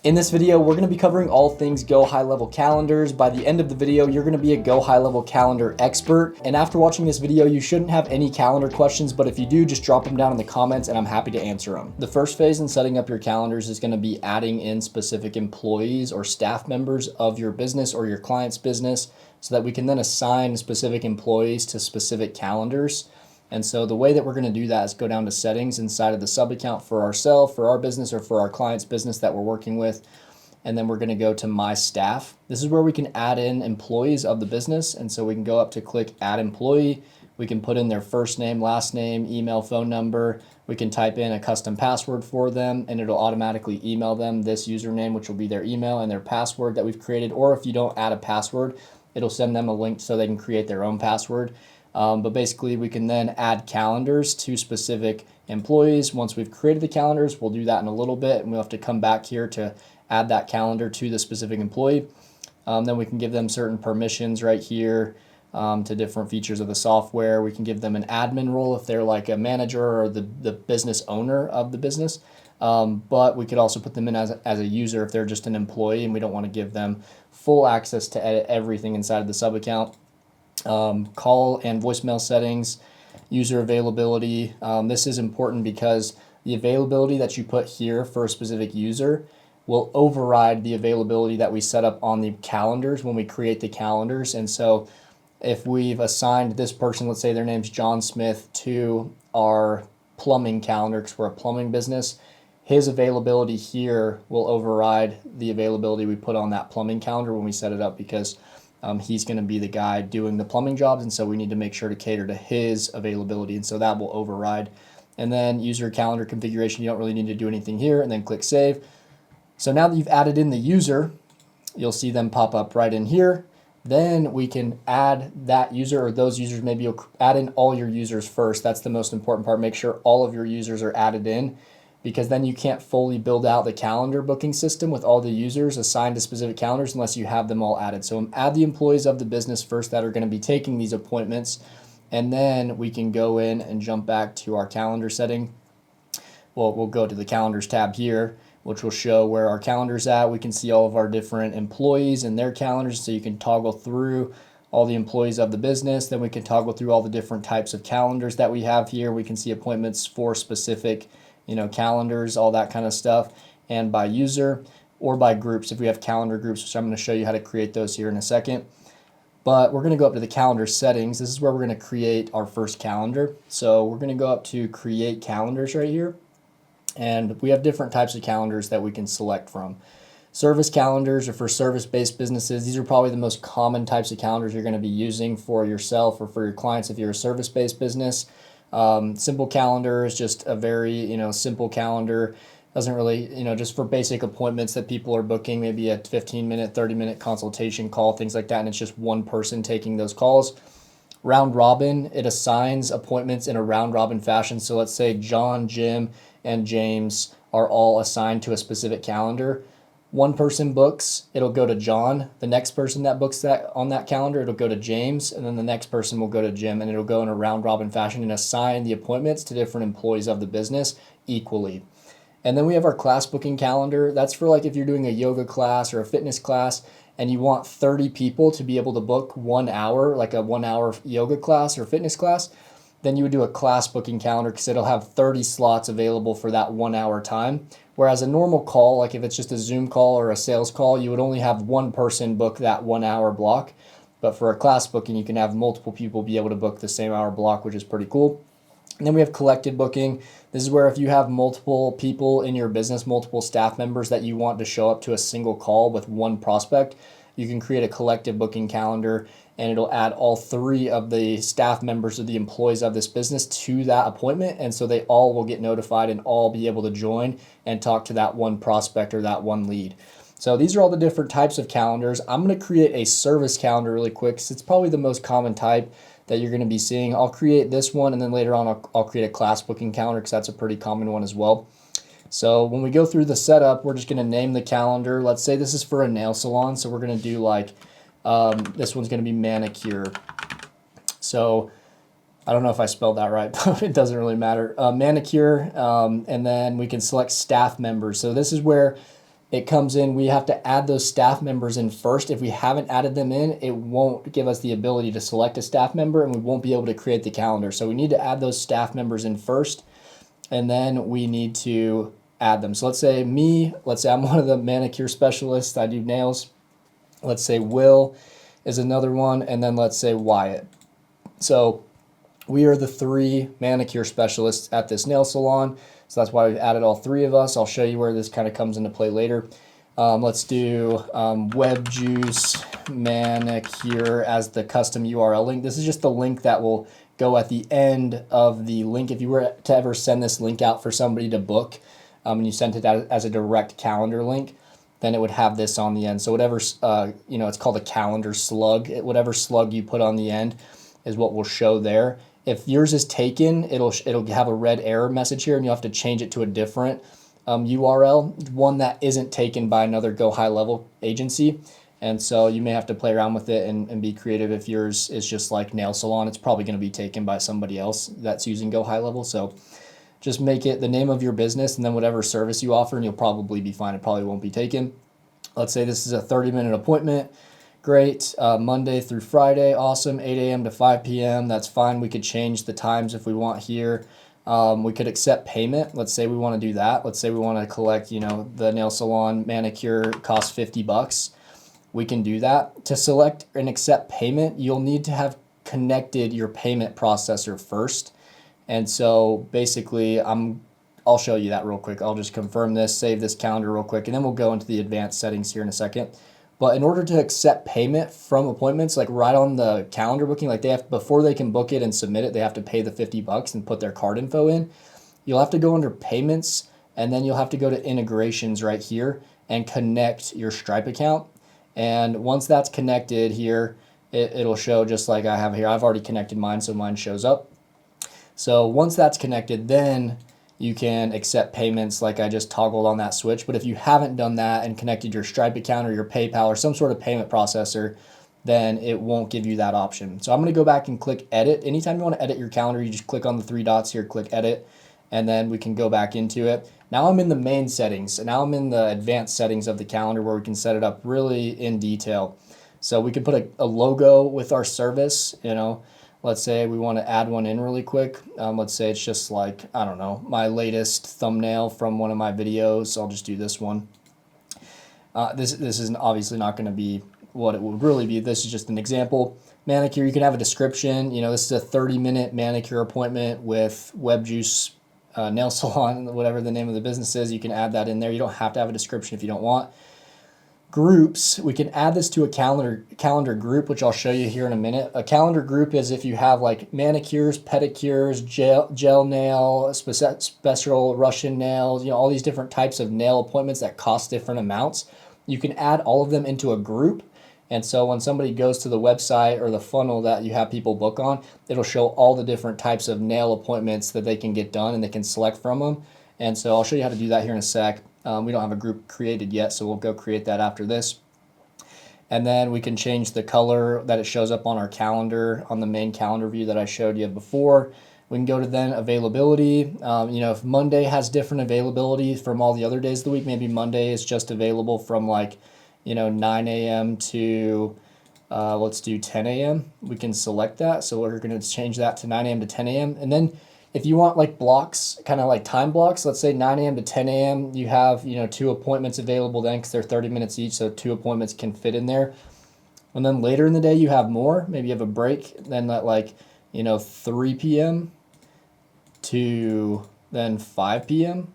In this video, we're going to be covering all things Go High Level calendars. By the end of the video, you're going to be a Go High Level calendar expert. And after watching this video, you shouldn't have any calendar questions, but if you do, just drop them down in the comments and I'm happy to answer them. The first phase in setting up your calendars is going to be adding in specific employees or staff members of your business or your client's business so that we can then assign specific employees to specific calendars. And so the way that we're going to do that is go down to settings inside of the sub account for ourselves, for our business, or for our client's business that we're working with. And then we're going to go to My Staff. This is where we can add in employees of the business. And so we can go up to click Add Employee. We can put in their first name, last name, email, phone number. We can type in a custom password for them and it'll automatically email them this username, which will be their email and their password that we've created. Or if you don't add a password, it'll send them a link so they can create their own password. But basically we can then add calendars to specific employees. Once we've created the calendars, we'll do that in a little bit and we'll have to come back here to add that calendar to the specific employee. Then we can give them certain permissions right here to different features of the software. We can give them an admin role if they're like a manager or the business owner of the business. But we could also put them in as a user if they're just an employee and we don't want to give them full access to edit everything inside of the sub account. Call and voicemail settings, user availability. This is important because the availability that you put here for a specific user will override the availability that we set up on the calendars when we create the calendars. And so if we've assigned this person, let's say their name's John Smith, to our plumbing calendar because we're a plumbing business, his availability here will override the availability we put on that plumbing calendar when we set it up because he's going to be the guy doing the plumbing jobs, and so we need to make sure to cater to his availability, and so that will override. And then user calendar configuration, you don't really need to do anything here, and then click save. So now that you've added in the user, you'll see them pop up right in here. Then we can add that user or those users. Maybe you'll add in all your users first. That's the most important part. Make sure all of your users are added in, because then you can't fully build out the calendar booking system with all the users assigned to specific calendars unless you have them all added. So add the employees of the business first that are going to be taking these appointments, and then we can go in and jump back to our calendar setting. Well, we'll go to the calendars tab here, which will show where our calendar's at. We can see all of our different employees and their calendars, so you can toggle through all the employees of the business. Then we can toggle through all the different types of calendars that we have here. We can see appointments for specific calendars, all that kind of stuff, and by user or by groups if we have calendar groups, which I'm going to show you how to create those here in a second. But we're going to go up to the calendar settings. This is where we're going to create our first calendar. So we're going to go up to create calendars right here, and we have different types of calendars that we can select from. Service calendars are for service-based businesses. These are probably the most common types of calendars you're going to be using for yourself or for your clients if you're a service-based business. Simple calendar is just a very, simple calendar. Doesn't really, just for basic appointments that people are booking, maybe a 15-minute, 30-minute consultation call, things like that, and it's just one person taking those calls. Round robin, it assigns appointments in a round robin fashion. So let's say John, Jim, and James are all assigned to a specific calendar. One person books, it'll go to John. The next person that books that on that calendar, it'll go to James, and then the next person will go to Jim, and it'll go in a round robin fashion and assign the appointments to different employees of the business equally. And then we have our class booking calendar. That's for like if you're doing a yoga class or a fitness class and you want 30 people to be able to book 1 hour, like a 1 hour yoga class or fitness class, then you would do a class booking calendar because it'll have 30 slots available for that 1 hour time. Whereas a normal call, like if it's just a Zoom call or a sales call, you would only have one person book that 1 hour block. But for a class booking, you can have multiple people be able to book the same hour block, which is pretty cool. And then we have collected booking. This is where if you have multiple people in your business, multiple staff members that you want to show up to a single call with one prospect, you can create a collective booking calendar and it'll add all 3 of the staff members or the employees of this business to that appointment. And so they all will get notified and all be able to join and talk to that one prospect or that one lead. So these are all the different types of calendars. I'm going to create a service calendar really quick because it's probably the most common type that you're going to be seeing. I'll create this one, and then later on I'll create a class booking calendar because that's a pretty common one as well. So when we go through the setup, we're just going to name the calendar. Let's say this is for a nail salon, so we're going to do like this one's going to be manicure. So I don't know if I spelled that right, but it doesn't really matter. Manicure, and then we can select staff members. So this is where it comes in, we have to add those staff members in first. If we haven't added them in, it won't give us the ability to select a staff member and we won't be able to create the calendar. So we need to add those staff members in first, and then we need to add them. So let's say I'm one of the manicure specialists, I do nails. Let's say Will is another one, and then let's say Wyatt. So we are the 3 manicure specialists at this nail salon. So that's why we've added all 3 of us. I'll show you where this kind of comes into play later. Let's do WebJuice Manicure as the custom URL link. This is just the link that will go at the end of the link. If you were to ever send this link out for somebody to book, and you sent it out as a direct calendar link, then it would have this on the end. So whatever, it's called a calendar slug. Whatever slug you put on the end is what will show there. If yours is taken, it'll have a red error message here, and you'll have to change it to a different URL, one that isn't taken by another Go High Level agency. And so you may have to play around with it and be creative. If yours is just like nail salon, it's probably going to be taken by somebody else that's using Go High Level. So just make it the name of your business and then whatever service you offer, and you'll probably be fine. It probably won't be taken. Let's say this is a 30-minute appointment. Great. Monday through Friday. Awesome. 8 a.m. to 5 p.m. That's fine. We could change the times if we want here. We could accept payment. Let's say we want to do that. Let's say we want to collect, the nail salon manicure costs $50. We can do that. To select and accept payment, you'll need to have connected your payment processor first. And so basically, I'll show you that real quick. I'll just confirm this, save this calendar real quick, and then we'll go into the advanced settings here in a second. But in order to accept payment from appointments, like right on the calendar booking, like before they can book it and submit it, they have to pay the $50 and put their card info in. You'll have to go under payments, and then you'll have to go to integrations right here and connect your Stripe account. And once that's connected here, it'll show just like I have here. I've already connected mine, so mine shows up. So once that's connected, then you can accept payments like I just toggled on that switch. But if you haven't done that and connected your Stripe account or your PayPal or some sort of payment processor, then it won't give you that option. So I'm going to go back and click edit. Anytime you want to edit your calendar, you just click on the 3 dots here, click edit, and then we can go back into it. Now I'm in the main settings, and now I'm in the advanced settings of the calendar where we can set it up really in detail. So we can put a logo with our service, Let's say we want to add one in really quick. Let's say it's just like, I don't know, my latest thumbnail from one of my videos. I'll just do this one. This is obviously not going to be what it would really be. This is just an example. Manicure, you can have a description. This is a 30-minute manicure appointment with WebJuice Nail Salon, whatever the name of the business is. You can add that in there. You don't have to have a description if you don't want. Groups, we can add this to a calendar group, which I'll show you here in a minute. A calendar group is if you have like manicures, pedicures, gel nail, special Russian nails, all these different types of nail appointments that cost different amounts. You can add all of them into a group. And so when somebody goes to the website or the funnel that you have people book on, it'll show all the different types of nail appointments that they can get done and they can select from them. And so I'll show you how to do that here in a sec. We don't have a group created yet, so we'll go create that after this. And then we can change the color that it shows up on our calendar, on the main calendar view that I showed you before. We can go to then availability. If Monday has different availability from all the other days of the week, maybe Monday is just available from 9 a.m. to, let's do 10 a.m. We can select that. So we're going to change that to 9 a.m. to 10 a.m. And then if you want like blocks, kind of like time blocks, let's say 9 a.m. to 10 a.m., you have, 2 appointments available then because they're 30 minutes each, so 2 appointments can fit in there. And then later in the day, you have more. Maybe you have a break, then at 3 p.m. to then 5 p.m.,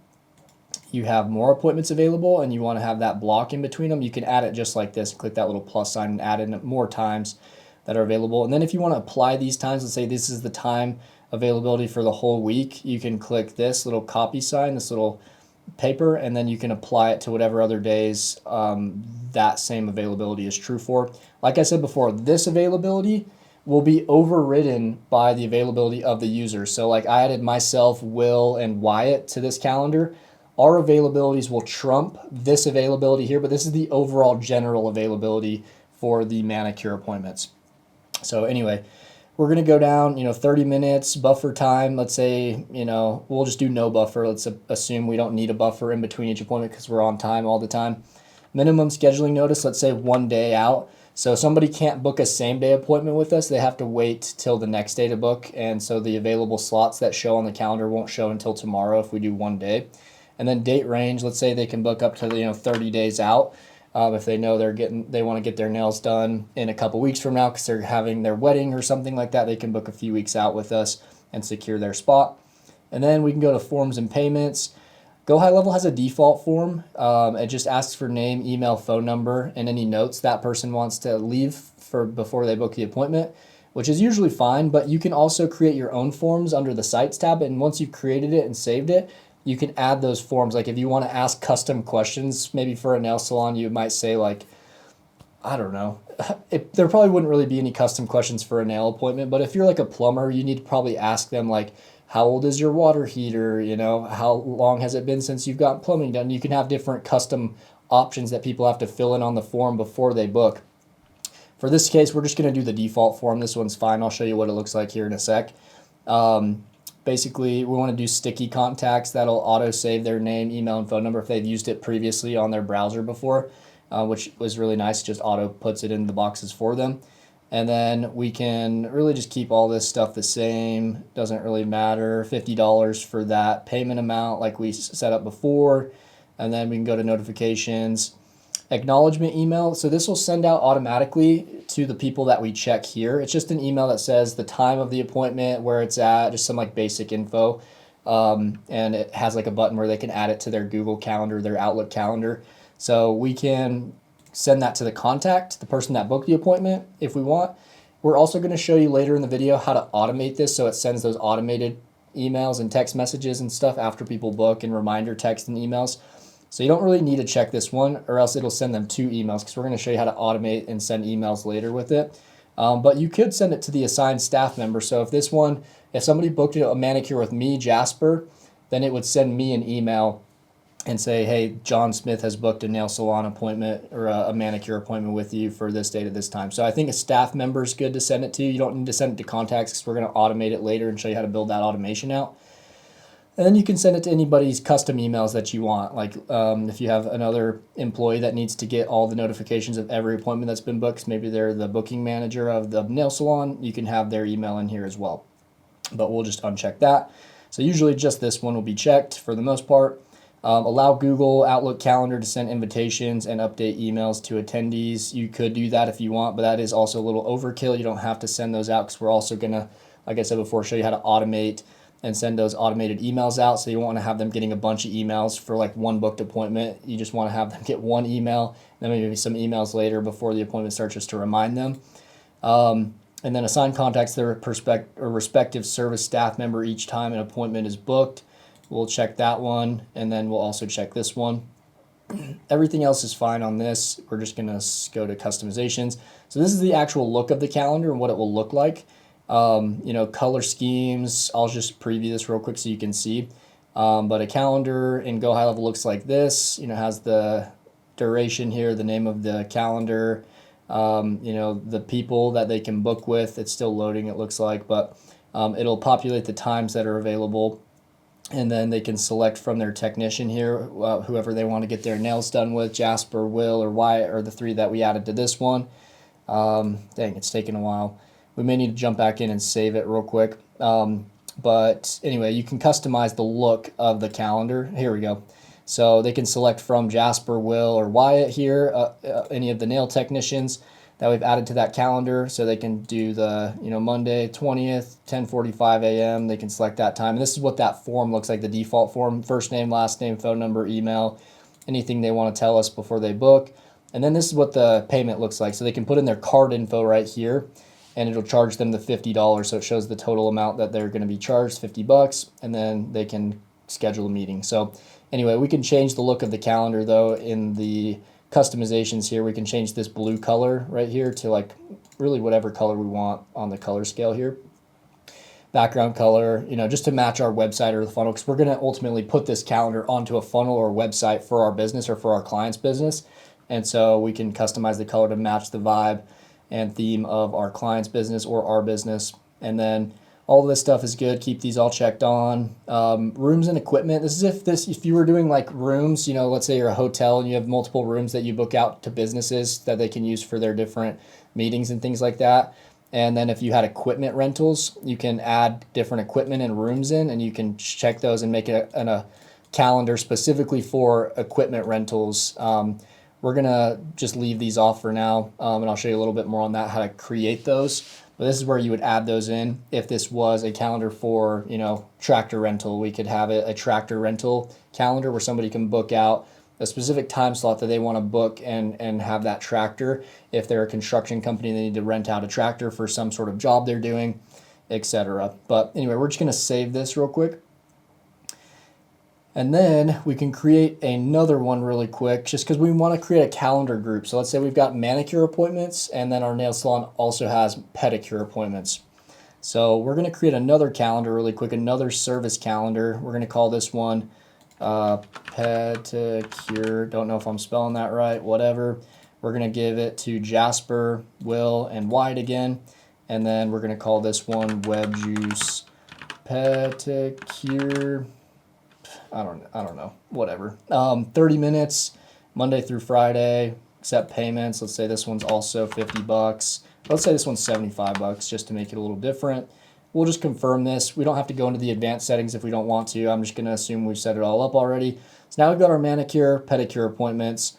you have more appointments available and you want to have that block in between them. You can add it just like this. Click that little plus sign and add in more times that are available. And then if you want to apply these times, let's say this is the time availability for the whole week, you can click this little copy sign, this little paper, and then you can apply it to whatever other days that same availability is true for. Like I said before, this availability will be overridden by the availability of the user. So like I added myself, Will, and Wyatt to this calendar. Our availabilities will trump this availability here, but this is the overall general availability for the manicure appointments. So anyway, we're going to go down, 30 minutes buffer time. Let's say, we'll just do no buffer. Let's assume we don't need a buffer in between each appointment because we're on time all the time. Minimum scheduling notice, let's say 1 day out. So somebody can't book a same day appointment with us. They have to wait till the next day to book. And so the available slots that show on the calendar won't show until tomorrow if we do 1 day. And then date range, let's say they can book up to 30 days out. If they know they want to get their nails done in a couple weeks from now because they're having their wedding or something like that, they can book a few weeks out with us and secure their spot. And then we can go to forms and payments. Go High Level has a default form. It just asks for name, email, phone number, and any notes that person wants to leave before they book the appointment, which is usually fine. But you can also create your own forms under the Sites tab. And once you've created it and saved it, you can add those forms. Like if you want to ask custom questions, maybe for a nail salon, you might say like, I don't know. There probably wouldn't really be any custom questions for a nail appointment, but if you're like a plumber, you need to probably ask them like, how old is your water heater? How long has it been since you've gotten plumbing done? You can have different custom options that people have to fill in on the form before they book. For this case, we're just going to do the default form. This one's fine. I'll show you what it looks like here in a sec. Basically, we want to do sticky contacts. That'll auto-save their name, email, and phone number if they've used it previously on their browser before, which was really nice. Just auto puts it in the boxes for them. And then we can really just keep all this stuff the same. Doesn't really matter. $50 for that payment amount like we set up before. And then we can go to notifications. Acknowledgement email. So this will send out automatically to the people that we check here. It's just an email that says the time of the appointment, where it's at, just some like basic info. And it has like a button where they can add it to their Google Calendar, their Outlook calendar. So we can send that to the contact, the person that booked the appointment, if we want. We're also going to show you later in the video how to automate this so it sends those automated emails and text messages and stuff after people book, and reminder text and emails. So you don't really need to check this one, or else it'll send them 2 emails, because we're going to show you how to automate and send emails later with it. But you could send it to the assigned staff member. So if somebody booked a manicure with me, Jasper, then it would send me an email and say, hey, John Smith has booked a nail salon appointment or a manicure appointment with you for this date at this time. So I think a staff member is good to send it to. You don't need to send it to contacts, because we're going to automate it later and show you how to build that automation out. And then you can send it to anybody's custom emails that you want. Like if you have another employee that needs to get all the notifications of every appointment that's been booked, maybe they're the booking manager of the nail salon, you can have their email in here as well. But we'll just uncheck that. So usually just this one will be checked for the most part. Allow Google Outlook Calendar to send invitations and update emails to attendees. You could do that if you want, but that is also a little overkill. You don't have to send those out, because we're also going to, like I said before, show you how to automate and send those automated emails out. So you want to have them getting a bunch of emails for like one booked appointment. You just want to have them get one email, and then maybe some emails later before the appointment starts, just to remind them. And then assign contacts their respective service staff member each time an appointment is booked. We'll check that one, and then we'll also check this one. Everything else is fine on this. We're just going to go to customizations. So this is the actual look of the calendar and what it will look like. Color schemes, I'll just preview this real quick so you can see. But a calendar in Go High Level looks like this. Has the duration here, the name of the calendar, the people that they can book with. It's still loading, it looks like, but it'll populate the times that are available. And then they can select from their technician here, whoever they want to get their nails done with. Jasper, Will, or Wyatt are the 3 that we added to this one. Dang, it's taking a while. We may need to jump back in and save it real quick. But anyway, you can customize the look of the calendar. Here we go. So they can select from Jasper, Will, or Wyatt here, any of the nail technicians that we've added to that calendar. So they can do the Monday 20th, 10:45 a.m. They can select that time. And this is what that form looks like, the default form: first name, last name, phone number, email, anything they want to tell us before they book. And then this is what the payment looks like. So they can put in their card info right here, and it'll charge them the $50. So it shows the total amount that they're going to be charged, $50, and then they can schedule a meeting. So anyway, we can change the look of the calendar though in the customizations here. We can change this blue color right here to like really whatever color we want on the color scale here. Background color, just to match our website or the funnel, because we're going to ultimately put this calendar onto a funnel or website for our business or for our client's business. And so we can customize the color to match the vibe and theme of our client's business or our business. And then all of this stuff is good. Keep these all checked on. Rooms and equipment. This is if you were doing like rooms, you know, let's say you're a hotel and you have multiple rooms that you book out to businesses that they can use for their different meetings and things like that. And then if you had equipment rentals, you can add different equipment and rooms in, and you can check those and make it a calendar specifically for equipment rentals. We're gonna just leave these off for now, and I'll show you a little bit more on that, how to create those. But this is where you would add those in. If this was a calendar for, you know, tractor rental, we could have a tractor rental calendar where somebody can book out a specific time slot that they want to book and have that tractor. If they're a construction company, they need to rent out a tractor for some sort of job they're doing, etc. But anyway, we're just going to save this real quick. And then we can create another one really quick just because we want to create a calendar group. So let's say we've got manicure appointments, and then our nail salon also has pedicure appointments. So we're going to create another calendar really quick, another service calendar. We're going to call this one pedicure. Don't know if I'm spelling that right, whatever. We're going to give it to Jasper, Will, and Wyatt again. And then we're going to call this one WebJuice pedicure. I don't know, whatever. 30 minutes, Monday through Friday, accept payments. Let's say this one's also 50 bucks. Let's say this one's 75 bucks just to make it a little different. We'll just confirm this. We don't have to go into the advanced settings if we don't want to. I'm just going to assume we've set it all up already. So now we've got our manicure, pedicure appointments.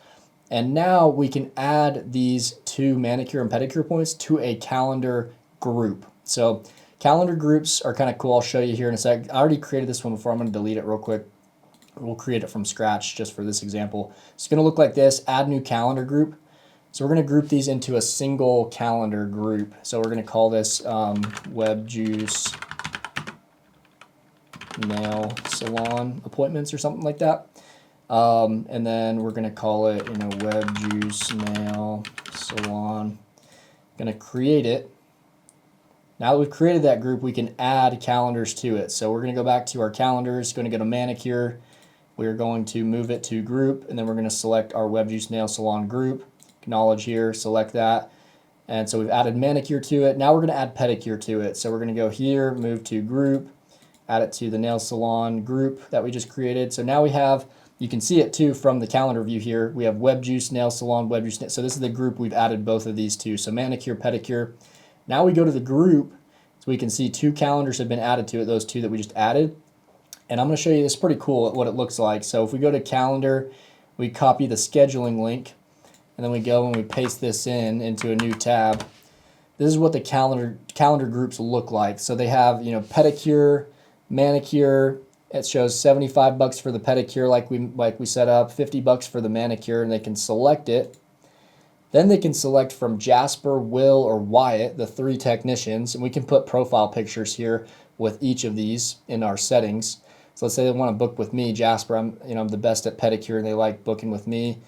And now we can add these two manicure and pedicure appointments to a calendar group. So calendar groups are kind of cool. I'll show you here in a sec. I already created this one before. I'm going to delete it real quick. We'll create it from scratch just for this example. It's going to look like this. Add new calendar group. So we're going to group these into a single calendar group. So we're going to call this WebJuice Nail Salon Appointments or something like that. And then we're going to call it, WebJuice Nail Salon. Going to create it. Now that we've created that group, we can add calendars to it. So we're going to go back to our calendars, going to go to manicure. We're going to move it to group, and then we're going to select our WebJuice Nail Salon group. Acknowledge here, select that. And so we've added manicure to it. Now we're going to add pedicure to it. So we're going to go here, move to group, add it to the nail salon group that we just created. So now we have, you can see it too from the calendar view here. We have WebJuice Nail Salon, WebJuice. So this is the group we've added both of these to. So manicure, pedicure. Now we go to the group, so we can see two calendars have been added to it, those two that we just added. And I'm going to show you this pretty cool what it looks like. So if we go to calendar, we copy the scheduling link, and then we go and we paste this into a new tab. This is what the calendar groups look like. So they have, pedicure, manicure. It shows 75 bucks for the pedicure like we set up, 50 bucks for the manicure, and they can select it. Then they can select from Jasper, Will, or Wyatt, the three technicians, and we can put profile pictures here with each of these in our settings. So let's say they want to book with me, Jasper. I'm the best at pedicure, and they like booking with me.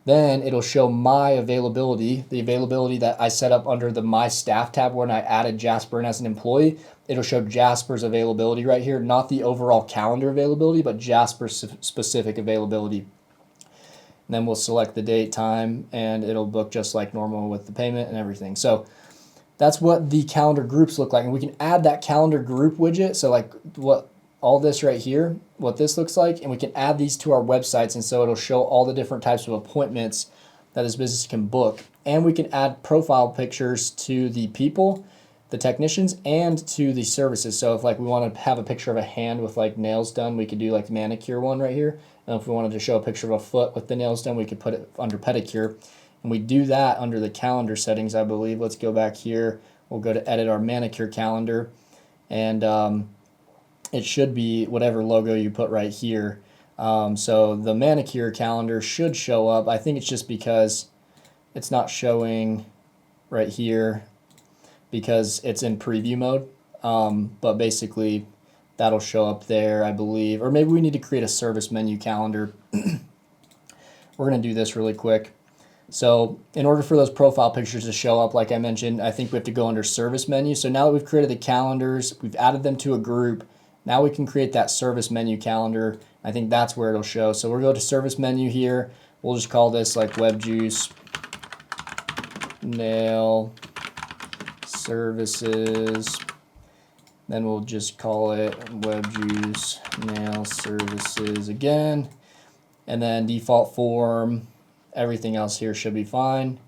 Then it'll show my availability, the availability that I set up under the My Staff tab when I added Jasper in as an employee. It'll show Jasper's availability right here, not the overall calendar availability, but Jasper's specific availability. And then we'll select the date, time, and it'll book just like normal with the payment and everything. So that's what the calendar groups look like. And we can add that calendar group widget. So like what all this right here, what this looks like, and we can add these to our websites. And so it'll show all the different types of appointments that this business can book. And we can add profile pictures to the people, the technicians, and to the services. So if like we want to have a picture of a hand with like nails done, we could do like the manicure one right here. And if we wanted to show a picture of a foot with the nails done, we could put it under pedicure. And we do that under the calendar settings, I believe. Let's go back here. We'll go to edit our manicure calendar. And it should be whatever logo you put right here. So the manicure calendar should show up. I think it's just because it's not showing right here because it's in preview mode. But basically, that'll show up there, I believe. Or maybe we need to create a service menu calendar. We're going to do this really quick. So in order for those profile pictures to show up, like I mentioned, I think we have to go under service menu. So now that we've created the calendars, we've added them to a group, now we can create that service menu calendar. I think that's where it'll show. So we'll go to service menu here. We'll just call this like WebJuice Nail Services Then we'll just call it WebJuice Nail Services again. And then default form, everything else here should be fine.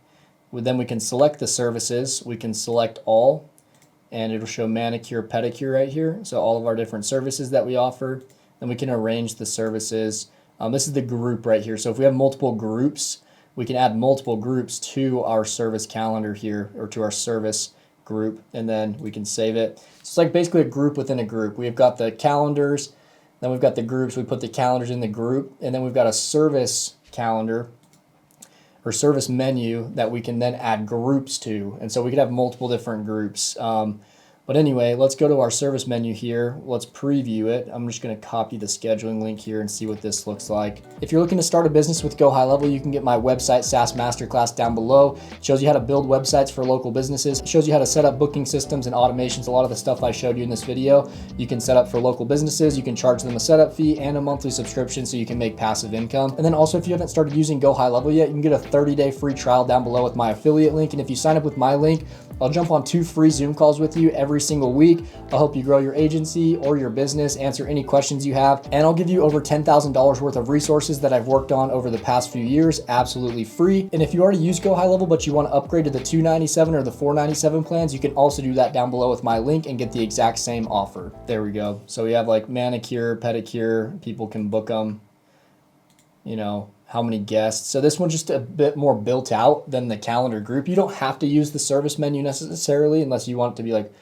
Then we can select the services. We can select all, and it'll show manicure, pedicure right here. So all of our different services that we offer. Then we can arrange the services. This is the group right here. So if we have multiple groups, we can add multiple groups to our service calendar here, or to our service group, and then we can save it. So it's like basically a group within a group. We've got the calendars, then we've got the groups. We put the calendars in the group, and then we've got a service calendar or service menu that we can then add groups to. And so we could have multiple different groups. But anyway, let's go to our service menu here. Let's preview it. I'm just gonna copy the scheduling link here and see what this looks like. If you're looking to start a business with Go High Level, you can get my website SaaS Masterclass down below. It shows you how to build websites for local businesses. It shows you how to set up booking systems and automations. A lot of the stuff I showed you in this video, you can set up for local businesses. You can charge them a setup fee and a monthly subscription so you can make passive income. And then also, if you haven't started using Go High Level yet, you can get a 30-day free trial down below with my affiliate link. And if you sign up with my link, I'll jump on 2 free Zoom calls with you every single week. I'll help you grow your agency or your business, answer any questions you have, and I'll give you over $10,000 worth of resources that I've worked on over the past few years, absolutely free. And if you already use Go High Level, but you want to upgrade to the $297 or the $497 plans, you can also do that down below with my link and get the exact same offer. There we go. So we have like manicure, pedicure, people can book them, you know, how many guests. So this one's just a bit more built out than the calendar group. You don't have to use the service menu necessarily unless you want it to be like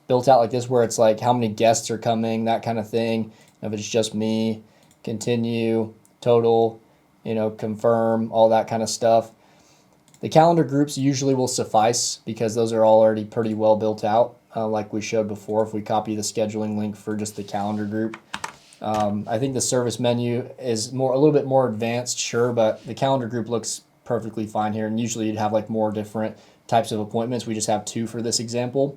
built out like this, where it's like how many guests are coming, that kind of thing. If it's just me, continue, total, you know, confirm, all that kind of stuff. The calendar groups usually will suffice because those are all already pretty well built out, like we showed before. If we copy the scheduling link for just the calendar group, I think the service menu is a little bit more advanced, sure, but the calendar group looks perfectly fine here. And usually you'd have like more different types of appointments. We just have 2 for this example.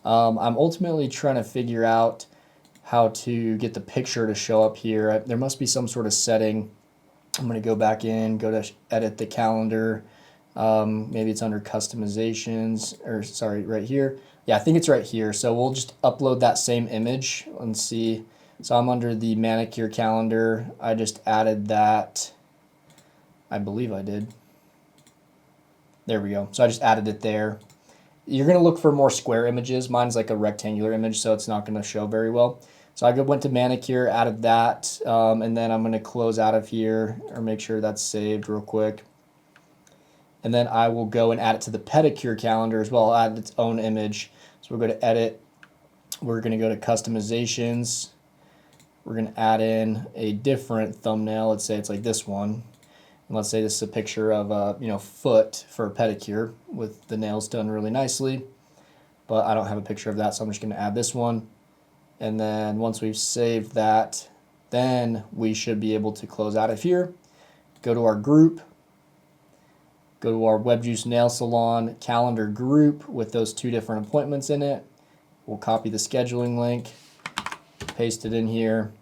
I'm ultimately trying to figure out how to get the picture to show up here. There must be some sort of setting. I'm going to go back in, go to edit the calendar. Maybe it's under customizations, or sorry, right here. Yeah, I think it's right here. So we'll just upload that same image and see. So I'm under the manicure calendar. I just added that. I believe I did. There we go. So I just added it there. You're going to look for more square images. Mine's like a rectangular image, so it's not going to show very well. So I went to manicure, added that, and then I'm going to close out of here or make sure that's saved real quick. And then I will go and add it to the pedicure calendar as well. I'll add its own image. So we'll go to edit. We're going to go to customizations. We're going to add in a different thumbnail. Let's say it's like this one. And let's say this is a picture of a foot for a pedicure with the nails done really nicely. But I don't have a picture of that, so I'm just going to add this one. And then once we've saved that, then we should be able to close out of here. Go to our group. Go to our WebJuice Nail Salon calendar group with those 2 different appointments in it. We'll copy the scheduling link, paste it in here,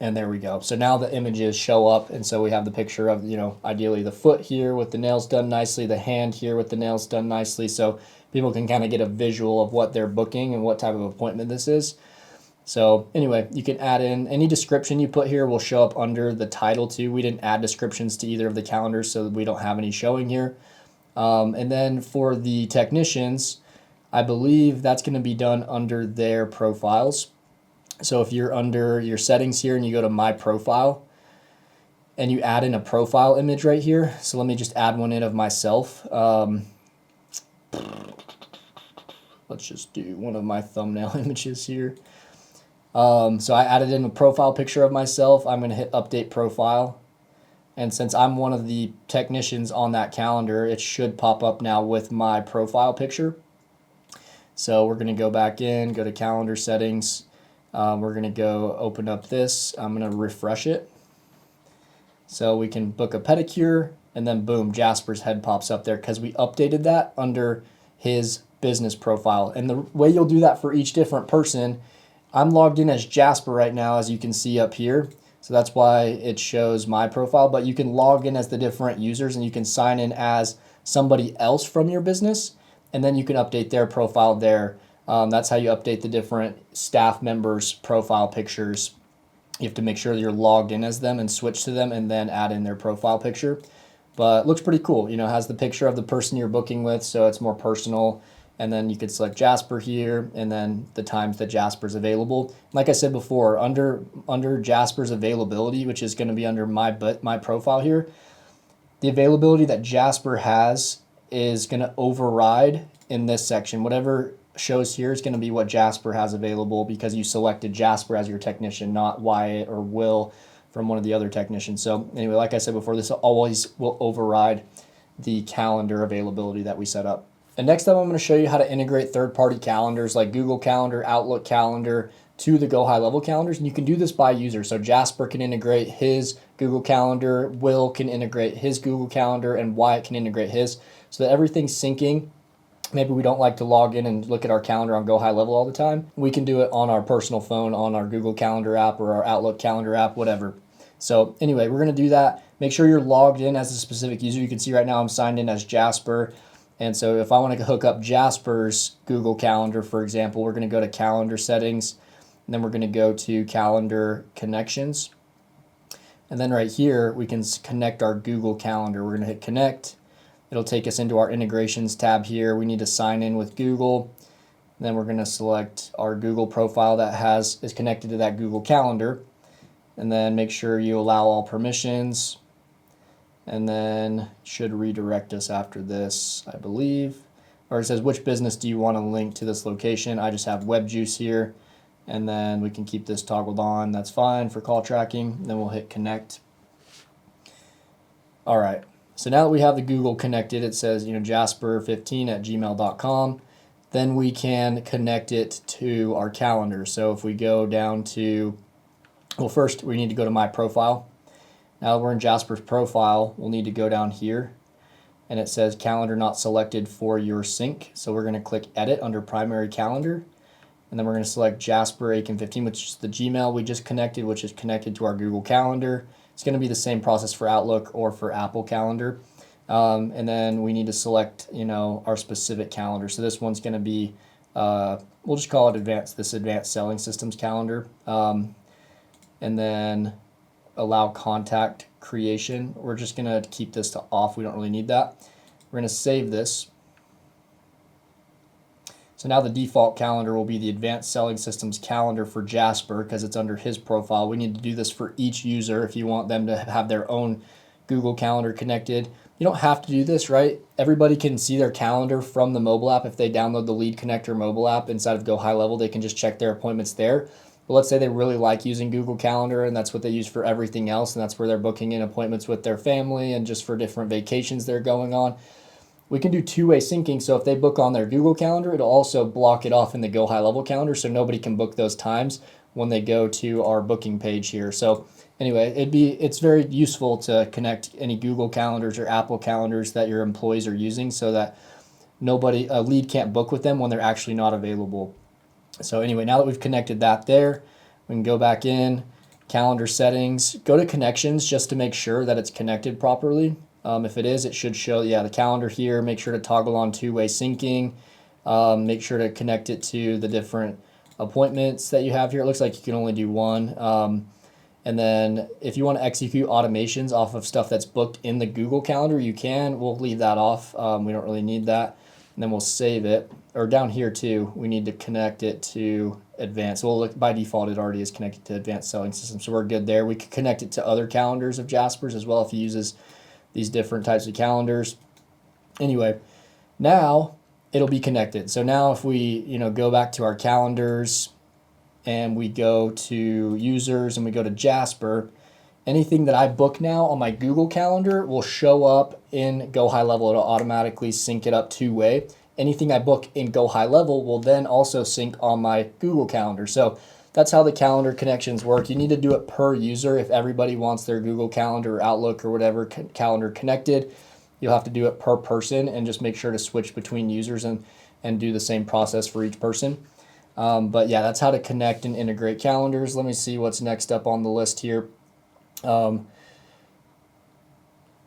and there we go. So now the images show up, and so we have the picture of, ideally the foot here with the nails done nicely, the hand here with the nails done nicely, so people can kind of get a visual of what they're booking and what type of appointment this is. So anyway, you can add in any description you put here will show up under the title too. We didn't add descriptions to either of the calendars, so we don't have any showing here. And then for the technicians, I believe that's going to be done under their profiles. So if you're under your settings here and you go to my profile and you add in a profile image right here. So let me just add one in of myself. Let's just do one of my thumbnail images here. So I added in a profile picture of myself. I'm going to hit update profile. And since I'm one of the technicians on that calendar, it should pop up now with my profile picture. So we're going to go back in, go to calendar settings. We're going to go open up this. I'm going to refresh it. So we can book a pedicure, and then boom, Jasper's head pops up there because we updated that under his business profile. And the way you'll do that for each different person, I'm logged in as Jasper right now, as you can see up here. So that's why it shows my profile, but you can log in as the different users and you can sign in as somebody else from your business, and then you can update their profile there That's how you update the different staff members' profile pictures. You have to make sure that you're logged in as them and switch to them and then add in their profile picture. But it looks pretty cool. You know, it has the picture of the person you're booking with, so it's more personal. And then you could select Jasper here, and then the times that Jasper's available. Like I said before, under Jasper's availability, which is going to be under my profile here, the availability that Jasper has is going to override in this section. Whatever shows here is going to be what Jasper has available because you selected Jasper as your technician, not Wyatt or Will from one of the other technicians. So anyway, like I said before, this always will override the calendar availability that we set up. And next up, I'm going to show you how to integrate third-party calendars like Google Calendar, Outlook Calendar to the Go High Level calendars. And you can do this by user. So Jasper can integrate his Google Calendar, Will can integrate his Google Calendar, and Wyatt can integrate his, so that everything's syncing. Maybe we don't like to log in and look at our calendar on Go High Level all the time. We can do it on our personal phone, on our Google Calendar app or our Outlook Calendar app, whatever. So anyway, we're going to do that. Make sure you're logged in as a specific user. You can see right now I'm signed in as Jasper. And so if I want to hook up Jasper's Google Calendar, for example, we're going to go to Calendar Settings, and then we're going to go to Calendar Connections. And then right here, we can connect our Google Calendar. We're going to hit Connect. It'll take us into our integrations tab here. We need to sign in with Google. Then we're going to select our Google profile that is connected to that Google Calendar. And then make sure you allow all permissions. And then it should redirect us after this, I believe. Or it says, which business do you want to link to this location? I just have WebJuice here. And then we can keep this toggled on. That's fine for call tracking. And then we'll hit connect. All right. So now that we have the Google connected, it says, jasper15@gmail.com. Then we can connect it to our calendar. So if we go down to, well, first we need to go to my profile. Now that we're in Jasper's profile, we'll need to go down here. And it says calendar not selected for your sync. So we're going to click edit under primary calendar. And then we're going to select Jasper Aiken 15, which is the Gmail we just connected, which is connected to our Google Calendar. It's going to be the same process for Outlook or for Apple Calendar. And then we need to select, our specific calendar. So this one's going to be, we'll just call it Advanced Selling Systems Calendar. And then allow contact creation. We're just going to keep this to off. We don't really need that. We're going to save this. So now the default calendar will be the Advanced Selling Systems calendar for Jasper because it's under his profile. We need to do this for each user if you want them to have their own Google Calendar connected. You don't have to do this, right? Everybody can see their calendar from the mobile app. If they download the Lead Connector mobile app inside of Go High Level, they can just check their appointments there. But let's say they really like using Google Calendar and that's what they use for everything else, and that's where they're booking in appointments with their family and just for different vacations they're going on. We can do two-way syncing, so if they book on their Google Calendar, it'll also block it off in the Go High Level calendar so nobody can book those times when they go to our booking page here. So anyway, it's very useful to connect any Google calendars or Apple calendars that your employees are using so that a lead can't book with them when they're actually not available. So anyway, now that we've connected that there, we can go back in, calendar settings, go to connections just to make sure that it's connected properly. If it is, it should show, the calendar here. Make sure to toggle on two-way syncing. Make sure to connect it to the different appointments that you have here. It looks like you can only do one. And then if you want to execute automations off of stuff that's booked in the Google Calendar, you can. We'll leave that off. We don't really need that. And then we'll save it. Or down here too, we need to connect it to Advanced. Well, look, by default, it already is connected to Advanced Selling Systems, so we're good there. We could connect it to other calendars of Jasper's as well if he uses these different types of calendars. Anyway, now it'll be connected. So now if we, go back to our calendars and we go to users and we go to Jasper, anything that I book now on my Google Calendar will show up in Go High Level. It'll automatically sync it up two-way. Anything I book in Go High Level will then also sync on my Google Calendar. So that's how the calendar connections work. You need to do it per user. If everybody wants their Google Calendar or Outlook or whatever calendar connected, you'll have to do it per person and just make sure to switch between users and do the same process for each person. But yeah, that's how to connect and integrate calendars. Let me see what's next up on the list here.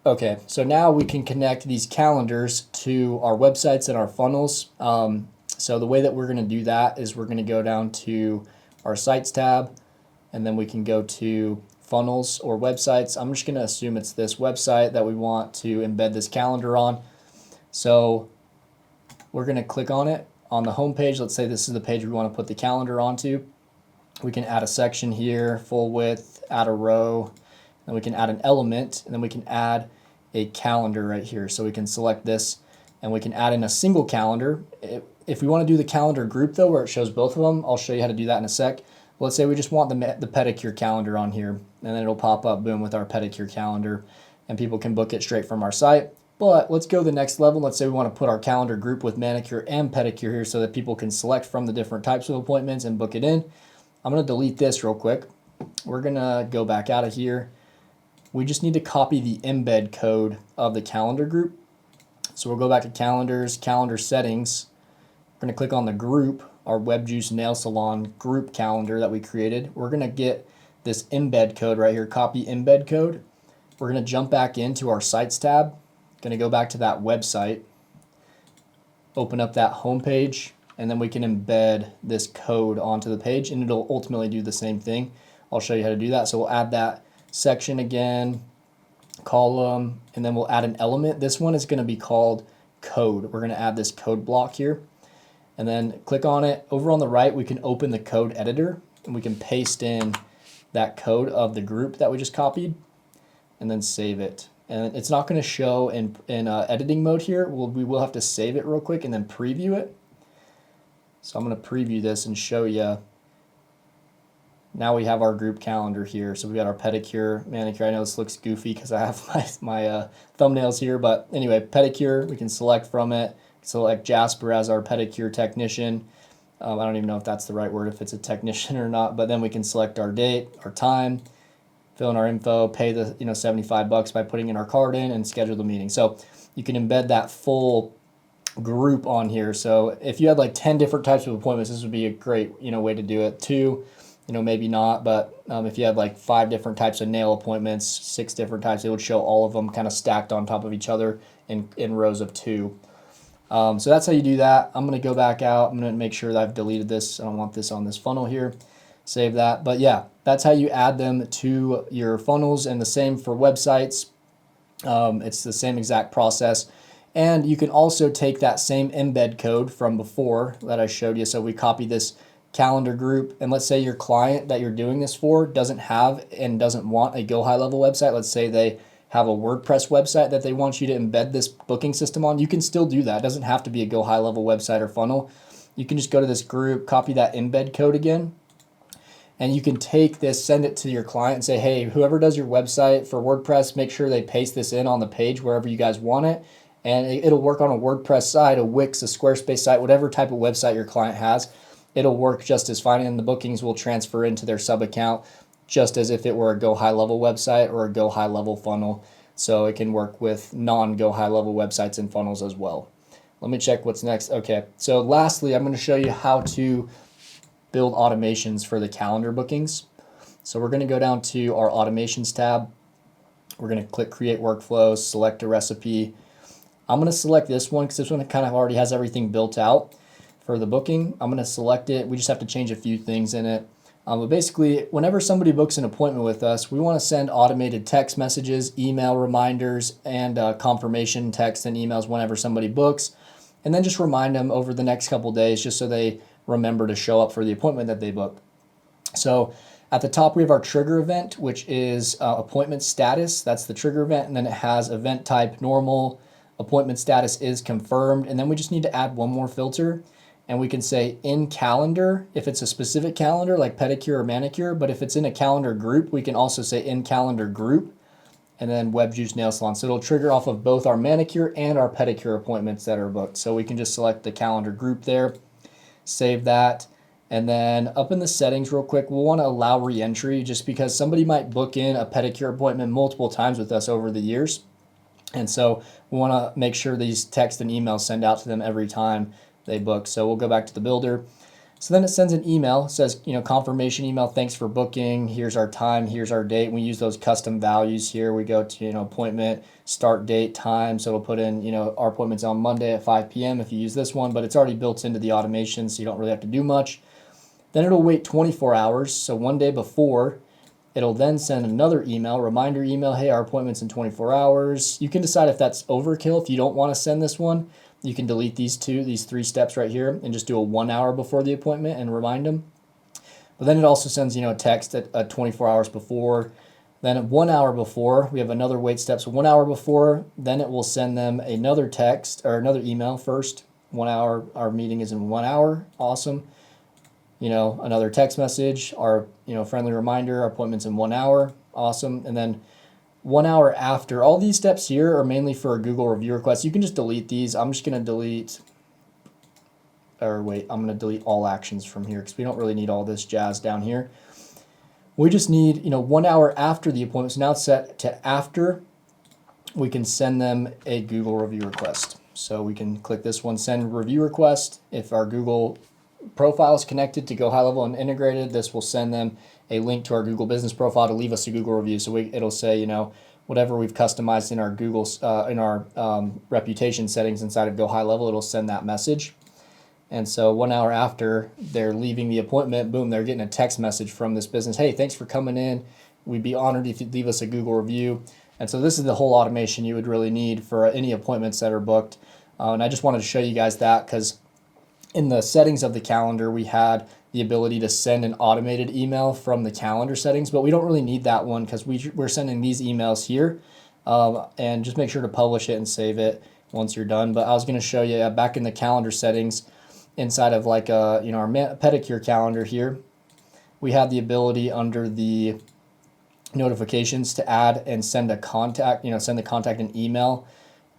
Okay, so now we can connect these calendars to our websites and our funnels. So the way that we're going to do that is we're going to go down to our sites tab, and then we can go to funnels or websites. I'm just going to assume it's this website that we want to embed this calendar on. So we're going to click on it on the home page. Let's say this is the page we want to put the calendar onto. We can add a section here, full width, add a row, and we can add an element, and then we can add a calendar right here. So we can select this, and we can add in a single calendar. If we want to do the calendar group though, where it shows both of them, I'll show you how to do that in a sec. Let's say we just want the pedicure calendar on here, and then it'll pop up, boom, with our pedicure calendar, and people can book it straight from our site. But let's go the next level. Let's say we want to put our calendar group with manicure and pedicure here so that people can select from the different types of appointments and book it in. I'm going to delete this real quick. We're going to go back out of here. We just need to copy the embed code of the calendar group. So we'll go back to calendars, calendar settings. We're going to click on the group, our WebJuice Nail Salon group calendar that we created. We're going to get this embed code right here, copy embed code. We're going to jump back into our sites tab. Going to go back to that website, open up that home page, and then we can embed this code onto the page, and it'll ultimately do the same thing. I'll show you how to do that. So we'll add that section again, column, and then we'll add an element. This one is going to be called code. We're going to add this code block here, and then click on it. Over on the right, we can open the code editor, and we can paste in that code of the group that we just copied, and then save it. And it's not going to show in editing mode here. We will have to save it real quick and then preview it. So I'm going to preview this and show you. Now we have our group calendar here. So we got our pedicure, manicure. I know this looks goofy because I have my thumbnails here, but anyway, pedicure, we can select from it. Select Jasper as our pedicure technician. I don't even know if that's the right word, if it's a technician or not, but then we can select our date, our time, fill in our info, pay the $75 by putting in our card in, and schedule the meeting. So you can embed that full group on here. So if you had like 10 different types of appointments, this would be a great way to do it. 2, maybe not, but if you had like 5 different types of nail appointments, 6 different types, it would show all of them kind of stacked on top of each other in rows of 2. So that's how you do that. I'm going to go back out. I'm going to make sure that I've deleted this. I don't want this on this funnel here. Save that. But yeah, that's how you add them to your funnels, and the same for websites. It's the same exact process. And you can also take that same embed code from before that I showed you. So we copy this calendar group, and let's say your client that you're doing this for doesn't have and doesn't want a Go High Level website. Let's say they have a WordPress website that they want you to embed this booking system on. You can still do that. It doesn't have to be a Go High Level website or funnel. You can just go to this group, copy that embed code again, and you can take this, send it to your client and say, hey, whoever does your website for WordPress, make sure they paste this in on the page wherever you guys want it. And it'll work on a WordPress site, a Wix, a Squarespace site, whatever type of website your client has. It'll work just as fine, and the bookings will transfer into their sub account just as if it were a Go High Level website or a Go High Level funnel. So it can work with non-Go High Level websites and funnels as well. Let me check what's next. Okay, so lastly, I'm going to show you how to build automations for the calendar bookings. So we're going to go down to our automations tab. We're going to click create workflows, select a recipe. I'm going to select this one because this one kind of already has everything built out for the booking. I'm going to select it. We just have to change a few things in it. But basically, whenever somebody books an appointment with us, we want to send automated text messages, email reminders, and confirmation text and emails whenever somebody books. And then just remind them over the next couple days just so they remember to show up for the appointment that they booked. So at the top, we have our trigger event, which is appointment status. That's the trigger event. And then it has event type normal, appointment status is confirmed. And then we just need to add one more filter. And we can say in calendar if it's a specific calendar like pedicure or manicure. But if it's in a calendar group, we can also say in calendar group and then WebJuice Nail Salon. So it'll trigger off of both our manicure and our pedicure appointments that are booked. So we can just select the calendar group there, save that. And then up in the settings real quick, we'll want to allow re-entry just because somebody might book in a pedicure appointment multiple times with us over the years. And so we want to make sure these text and emails send out to them every time they book. So we'll go back to the builder, So then it sends an email, says, confirmation email, thanks for booking, here's our time, here's our date. We use those custom values here. We go to, appointment, start date, time. So it'll put in, our appointment's on Monday at 5 p.m. if you use this one, but it's already built into the automation, so you don't really have to do much. Then it'll wait 24 hours. So one day before, it'll then send another email, reminder email, hey, our appointment's in 24 hours. You can decide if that's overkill. If you don't want to send this one, you can delete these three steps right here and just do a 1 hour before the appointment and remind them. But then it also sends, a text at 24 hours before. Then at 1 hour before, we have another wait step. So 1 hour before, then it will send them another text or another email first. 1 hour, our meeting is in 1 hour. Awesome. Another text message, our, friendly reminder, our appointment's in 1 hour. Awesome. And then 1 hour after, all these steps here are mainly for a Google review request. You can just delete these. I'm just going to delete, I'm going to delete all actions from here because we don't really need all this jazz down here. We just need, 1 hour after the appointment. So now it's set to after, we can send them a Google review request. So we can click this one, send review request. If our Google profile is connected to Go High Level and integrated, this will send them a link to our Google business profile to leave us a Google review. So it'll say, whatever we've customized in our Google, in our reputation settings inside of Go High Level, it'll send that message. And so 1 hour after they're leaving the appointment, boom, they're getting a text message from this business. Hey, thanks for coming in. We'd be honored if you'd leave us a Google review. And so this is the whole automation you would really need for any appointments that are booked. And I just wanted to show you guys that because in the settings of the calendar, we had the ability to send an automated email from the calendar settings, but we don't really need that one because we're sending these emails here. And just make sure to publish it and save it once you're done. But I was going to show you back in the calendar settings inside of like our pedicure calendar here, we have the ability under the notifications to add and send a contact, send the contact an email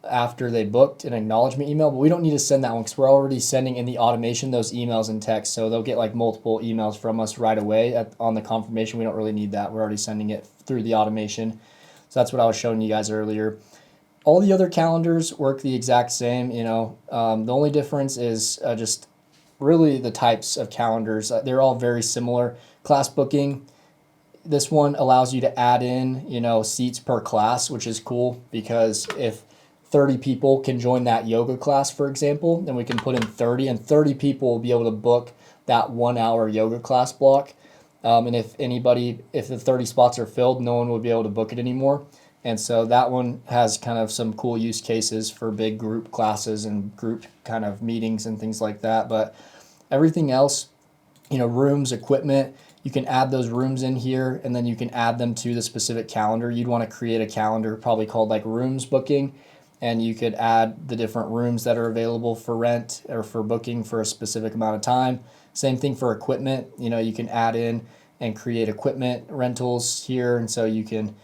after they booked, an acknowledgement email, but we don't need to send that one because we're already sending in the automation those emails and text. So they'll get like multiple emails from us right away on the confirmation. We don't really need that. We're already sending it through the automation. So that's what I was showing you guys earlier. All the other calendars work the exact same. The only difference is just really the types of calendars. They're all very similar. Class booking, this one allows you to add in, seats per class, which is cool because if 30 people can join that yoga class, for example, then we can put in 30 and 30 people will be able to book that 1 hour yoga class block. And if the 30 spots are filled, no one would be able to book it anymore. And so that one has kind of some cool use cases for big group classes and group kind of meetings and things like that. But everything else, rooms, equipment, you can add those rooms in here and then you can add them to the specific calendar. You'd want to create a calendar probably called like rooms booking. And you could add the different rooms that are available for rent or for booking for a specific amount of time. Same thing for equipment. You can add in and create equipment rentals here. And so you can,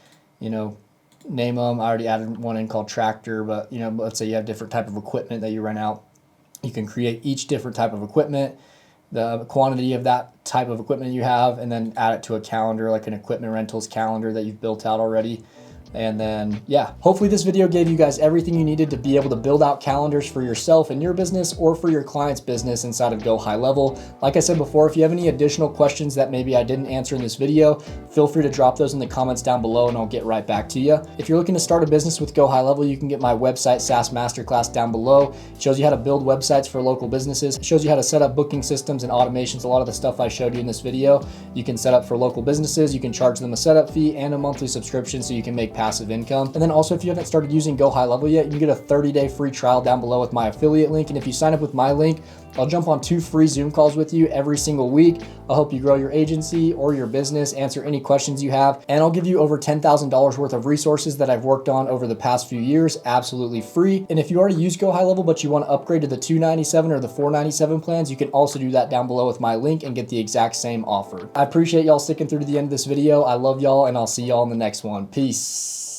name them. I already added one in called tractor, but, let's say you have different type of equipment that you rent out. You can create each different type of equipment, the quantity of that type of equipment you have, and then add it to a calendar, like an equipment rentals calendar that you've built out already. And then, yeah, hopefully this video gave you guys everything you needed to be able to build out calendars for yourself and your business or for your client's business inside of Go High Level. Like I said before, if you have any additional questions that maybe I didn't answer in this video, feel free to drop those in the comments down below and I'll get right back to you. If you're looking to start a business with Go High Level, you can get my website, SaaS Masterclass, down below. It shows you how to build websites for local businesses. It shows you how to set up booking systems and automations. A lot of the stuff I showed you in this video, you can set up for local businesses. You can charge them a setup fee and a monthly subscription so you can make passive income. And then also, if you haven't started using Go High Level yet, you can get a 30-day free trial down below with my affiliate link. And if you sign up with my link, I'll jump on 2 free Zoom calls with you every single week. I'll help you grow your agency or your business, answer any questions you have, and I'll give you over $10,000 worth of resources that I've worked on over the past few years, absolutely free. And if you already use Go High Level, but you want to upgrade to the $297 or the $497 plans, you can also do that down below with my link and get the exact same offer. I appreciate y'all sticking through to the end of this video. I love y'all, and I'll see y'all in the next one. Peace.